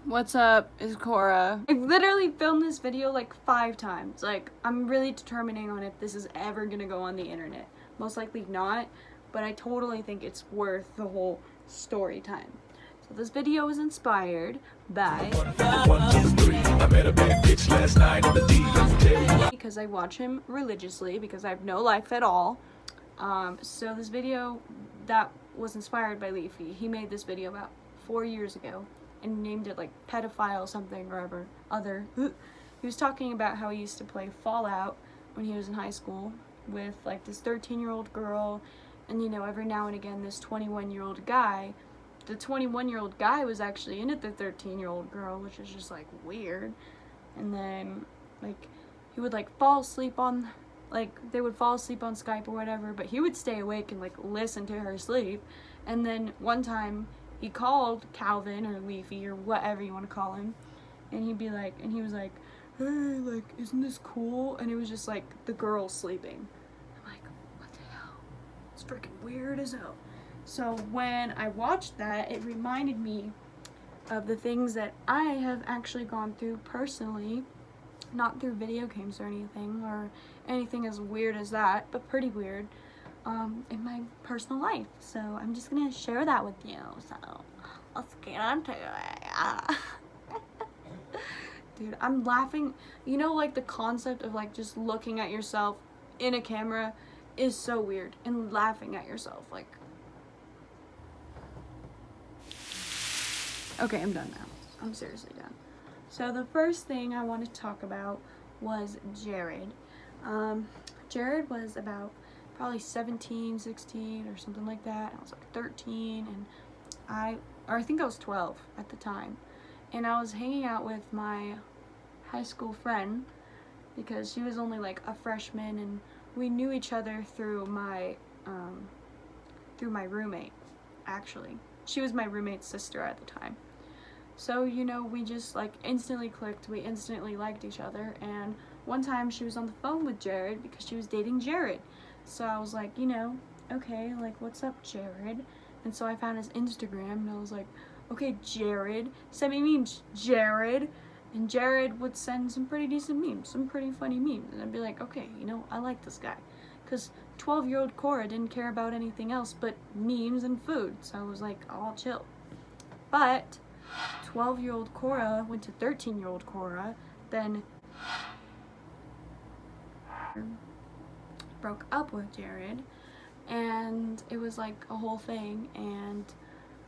What's up? It's Cora. I literally filmed this video like 5 times. Like, I'm really determining on if this is ever gonna go on the internet. Most likely not, but I totally think it's worth the whole story time. So this video was inspired by because I watch him religiously because I have no life at all. So this video that was inspired by Leafy. He made this video about 4 years ago and named it like pedophile something or other. He was talking about how he used to play Fallout when he was in high school with like this 13-year-old girl, and you know, every now and again this 21-year-old guy. The 21-year-old guy was actually into the 13-year-old girl, which is just like weird. And then like he would like fall asleep on, like they would fall asleep on Skype or whatever, but he would stay awake and like listen to her sleep. And then one time he called Calvin or Leafy or whatever you want to call him, and he'd be like, and he was like, hey, like, isn't this cool? And it was just like the girl sleeping. I'm like, what the hell? It's freaking weird as hell. So when I watched that, it reminded me of the things that I have actually gone through personally, not through video games or anything as weird as that, but pretty weird. In my personal life. So I'm just gonna share that with you. So let's get into it. Dude, I'm laughing. You know, like the concept of like just looking at yourself in a camera is so weird, and laughing at yourself, like. Okay, I'm done now. I'm seriously done. So the first thing I want to talk about was Jared. Jared was about probably 17, 16 or something like that. I was like 13, and I think I was 12 at the time. And I was hanging out with my high school friend because she was only like a freshman, and we knew each other through my roommate, actually. She was my roommate's sister at the time. So, you know, we just like instantly clicked. We instantly liked each other. And one time she was on the phone with Jared because she was dating Jared. So I was like, you know, okay, like, what's up, Jared? And so I found his Instagram, and I was like, okay, Jared, send me memes, Jared. And Jared would send some pretty decent memes, some pretty funny memes. And I'd be like, okay, you know, I like this guy. Because 12-year-old Cora didn't care about anything else but memes and food. So I was like, oh, I'll chill. But 12-year-old Cora went to 13-year-old Cora, then broke up with Jared, and it was like a whole thing, and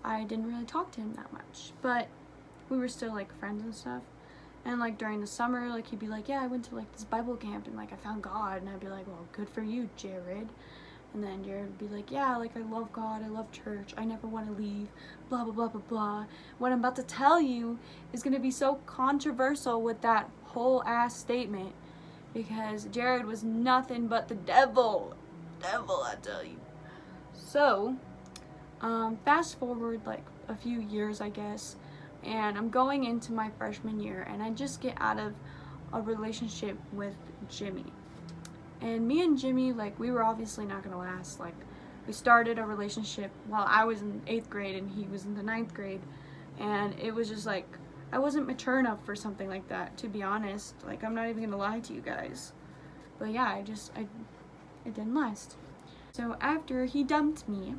I didn't really talk to him that much, but we were still like friends and stuff. And like during the summer, like he'd be like, yeah, I went to like this Bible camp and like I found God, and I'd be like, well, good for you, Jared. And then Jared would be like, yeah, like I love God, I love church, I never want to leave, blah blah blah blah blah. What I'm about to tell you is gonna be so controversial with that whole ass statement, because Jared was nothing but the devil. Devil, I tell you. So, fast forward like a few years, I guess, and I'm going into my freshman year, and I just get out of a relationship with Jimmy. And me and Jimmy, like, we were obviously not gonna last. Like, we started a relationship while I was in 8th grade and he was in the 9th grade, and it was just like, I wasn't mature enough for something like that, to be honest. Like, I'm not even gonna lie to you guys. But yeah, it didn't last. So after he dumped me,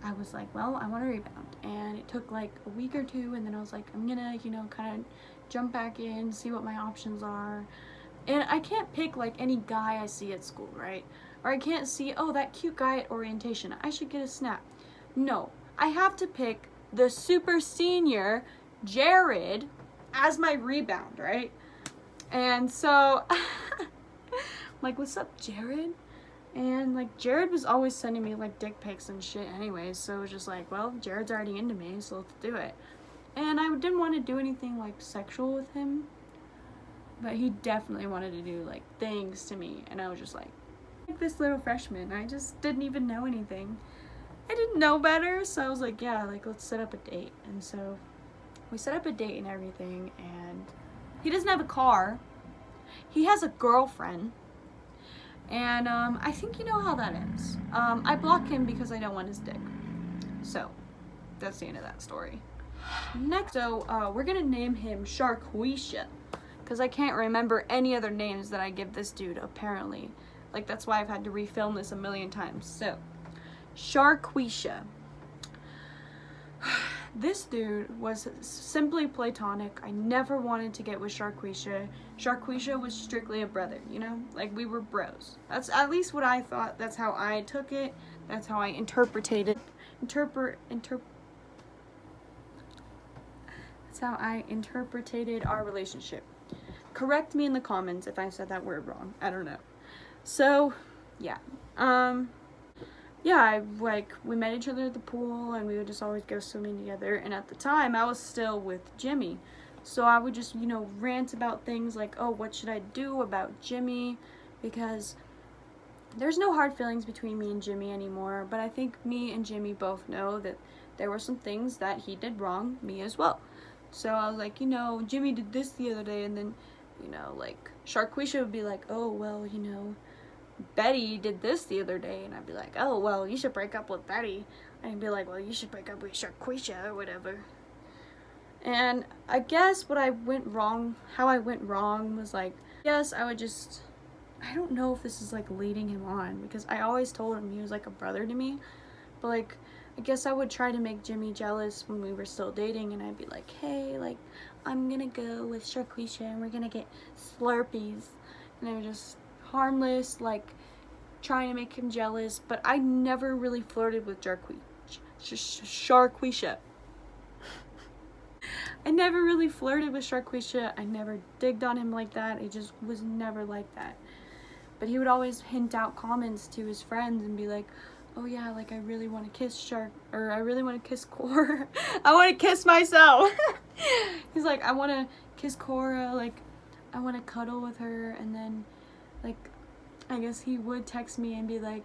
I was like, well, I want to rebound. And it took like a week or two, and then I was like, I'm gonna, you know, kind of jump back in, see what my options are. And I can't pick like any guy I see at school, right? Or I can't see, oh, that cute guy at orientation, I should get a snap. No, I have to pick the super senior Jared as my rebound, right? And so like, what's up, Jared? And like, Jared was always sending me like dick pics and shit anyways, so it was just like, well, Jared's already into me, so let's do it. And I didn't want to do anything like sexual with him, but he definitely wanted to do like things to me, and I was just like this little freshman, I just didn't even know anything. I didn't know better, so I was like, yeah, like, let's set up a date. And so we set up a date and everything, and he doesn't have a car. He has a girlfriend, and I think you know how that ends. I block him because I don't want his dick. So that's the end of that story. Next, so we're gonna name him Sharquisha, because I can't remember any other names that I give this dude, apparently. Like, that's why I've had to refilm this a million times. So, Sharquisha. This dude was simply platonic. I never wanted to get with Sharquisha. Sharquisha was strictly a brother, you know? Like, we were bros. That's at least what I thought. That's how I took it. That's how I interpreted it. That's how I interpreted our relationship. Correct me in the comments if I said that word wrong. I don't know. So, yeah. Yeah, we met each other at the pool, and we would just always go swimming together. And at the time, I was still with Jimmy. So I would just, you know, rant about things like, oh, what should I do about Jimmy? Because there's no hard feelings between me and Jimmy anymore. But I think me and Jimmy both know that there were some things that he did wrong, me as well. So I was like, you know, Jimmy did this the other day, and then, you know, like, Sharquisha would be like, oh, well, you know, Betty did this the other day, and I'd be like, oh, well, you should break up with Betty. And he'd be like, well, you should break up with Sharquisha or whatever. And I guess how I went wrong was like, yes, I don't know if this is like leading him on, because I always told him he was like a brother to me, but like, I guess I would try to make Jimmy jealous when we were still dating, and I'd be like, hey, like, I'm gonna go with Sharquisha, and we're gonna get Slurpees, and they were just harmless, like, trying to make him jealous. But I never really flirted with Sharquisha. I never really flirted with Sharquisha. I never digged on him like that. It just was never like that. But he would always hint out comments to his friends and be like, oh yeah, like, I really want to kiss I really want to kiss Cora. I want to kiss myself. He's like, I want to kiss Cora, like, I want to cuddle with her. And then, like, I guess he would text me and be like,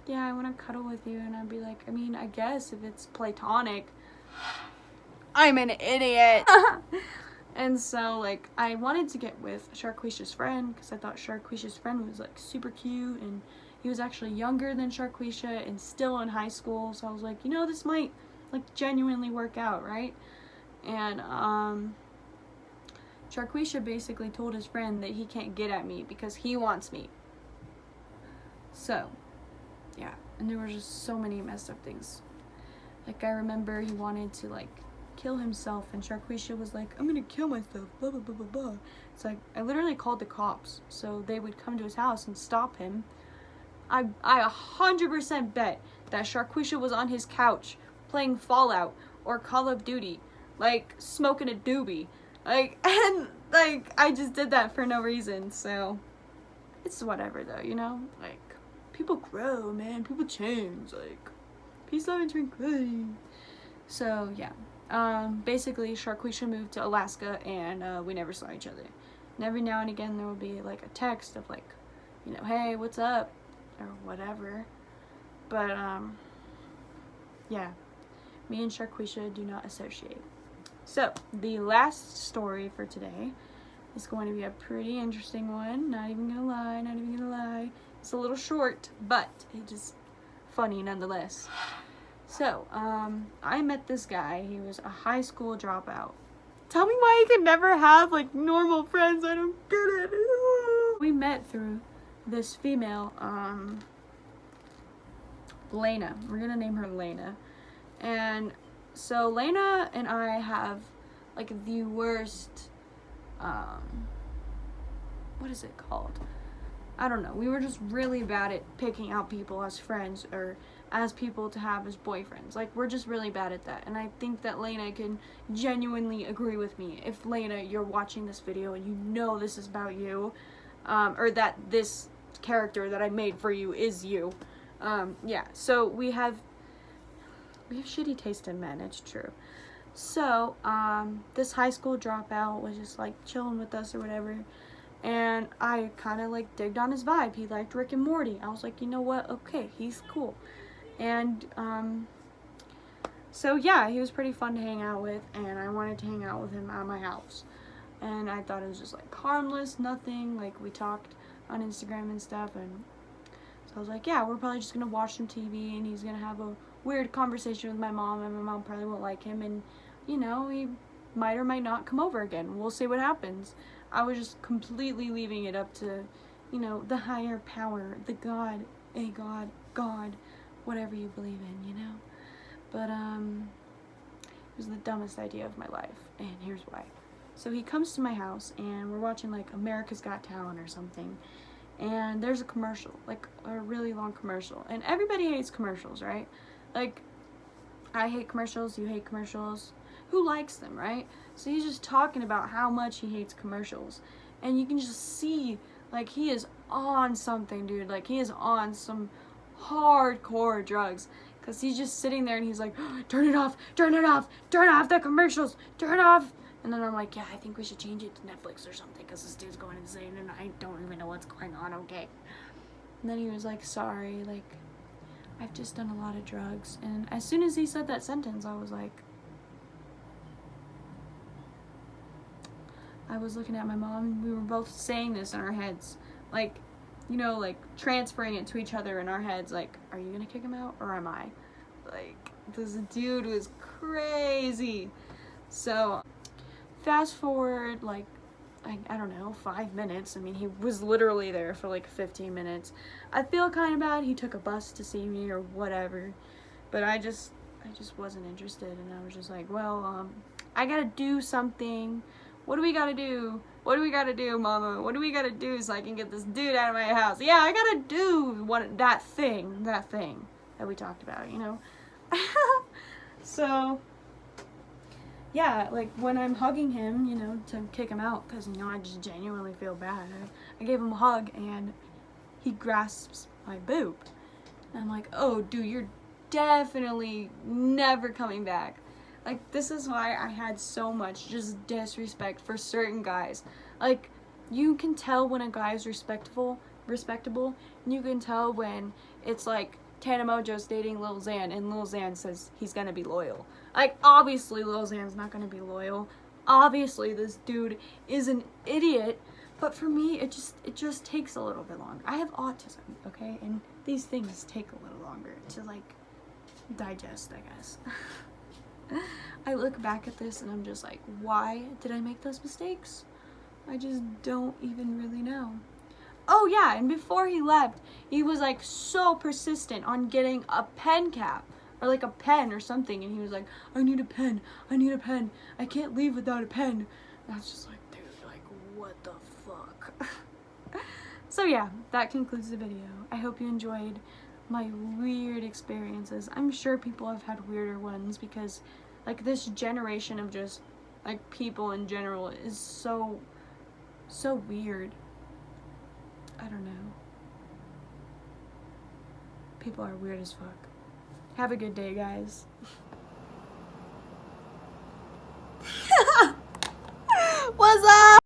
yeah, I want to cuddle with you. And I'd be like, I mean, I guess if it's platonic. I'm an idiot. And so, like, I wanted to get with Sharquisha's friend, because I thought Sharquisha's friend was, like, super cute, and he was actually younger than Sharquisha and still in high school. So I was like, you know, this might, like, genuinely work out, right? And Sharquisha basically told his friend that he can't get at me because he wants me. So, yeah. And there were just so many messed up things. Like, I remember he wanted to, like, kill himself, and Sharquisha was like, I'm gonna kill myself, blah, blah, blah, blah, blah. It's like, I literally called the cops, so they would come to his house and stop him. I 100% bet that Sharquisha was on his couch playing Fallout or Call of Duty, like, smoking a doobie. Like, and, like, I just did that for no reason, so it's whatever, though, you know? Like, people grow, man. People change. Like, peace, love, and tranquility. So, yeah. Basically, Sharquisha moved to Alaska, and we never saw each other. And every now and again, there would be, like, a text of, like, you know, hey, what's up? Or whatever. But, yeah. Me and Sharquisha do not associate. So, the last story for today is going to be a pretty interesting one. Not even gonna lie. It's a little short, but it is funny nonetheless. So, I met this guy. He was a high school dropout. Tell me why you can never have, like, normal friends. I don't get it. We met through this female, Lena. We're gonna name her Lena. And so Lena and I have, like, the worst, what is it called? I don't know. We were just really bad at picking out people as friends or as people to have as boyfriends. Like, we're just really bad at that. And I think that Lena can genuinely agree with me. If, Lena, you're watching this video and you know this is about you, or that this character that I made for you is you. Yeah, so we have shitty taste in men, it's true. So, this high school dropout was just, like, chilling with us or whatever, and I kind of, like, digged on his vibe. He liked Rick and Morty. I was like, you know what, okay, he's cool. And, so yeah, he was pretty fun to hang out with, and I wanted to hang out with him at my house. And I thought it was just, like, harmless, nothing, like, we talked on Instagram and stuff, and so I was like, yeah, we're probably just gonna watch some TV, and he's gonna have a weird conversation with my mom, and my mom probably won't like him, and you know, he might or might not come over again. We'll see what happens. I was just completely leaving it up to, you know, the higher power, the God, a God, whatever you believe in, you know. But it was the dumbest idea of my life, and here's why. So he comes to my house, and we're watching like America's Got Talent or something, and there's a commercial, like a really long commercial, and everybody hates commercials, right? Like, I hate commercials, you hate commercials. Who likes them, right? So he's just talking about how much he hates commercials. And you can just see, like, he is on something, dude. Like, he is on some hardcore drugs. Because he's just sitting there and he's like, turn it off, turn it off, turn off the commercials, turn it off. And then I'm like, yeah, I think we should change it to Netflix or something because this dude's going insane and I don't even know what's going on, okay? And then he was like, sorry, like, I've just done a lot of drugs. And as soon as he said that sentence, I was looking at my mom, and we were both saying this in our heads. Like, you know, like, transferring it to each other in our heads. Like, are you gonna kick him out, or am I? Like, this dude was crazy. So, fast forward, like, I don't know, 5 minutes. I mean, he was literally there for like 15 minutes. I feel kind of bad. He took a bus to see me or whatever. But I just wasn't interested. And I was just like, well, I gotta do something. What do we gotta do? What do we gotta do, mama? What do we gotta do so I can get this dude out of my house? Yeah, I gotta do that thing that we talked about, you know? So, yeah, like, when I'm hugging him, you know, to kick him out, because, you know, I just genuinely feel bad. I gave him a hug, and he grasps my boob. And I'm like, oh, dude, you're definitely never coming back. Like, this is why I had so much just disrespect for certain guys. Like, you can tell when a guy is respectable, and you can tell when it's like Tana Mojo's dating Lil Xan, and Lil Xan says he's gonna be loyal. Like, obviously Lil Xan's not gonna be loyal. Obviously this dude is an idiot. But for me, it just takes a little bit longer. I have autism, okay? And these things take a little longer to, like, digest, I guess. I look back at this and I'm just like, why did I make those mistakes? I just don't even really know. Oh yeah, and before he left, he was like so persistent on getting a pen cap or like a pen or something, and he was like, I need a pen, I can't leave without a pen. And I was just like, dude, like, what the fuck? So yeah, that concludes the video. I hope you enjoyed my weird experiences. I'm sure people have had weirder ones because, like, this generation of just, like, people in general is so weird. I don't know. People are weird as fuck. Have a good day, guys.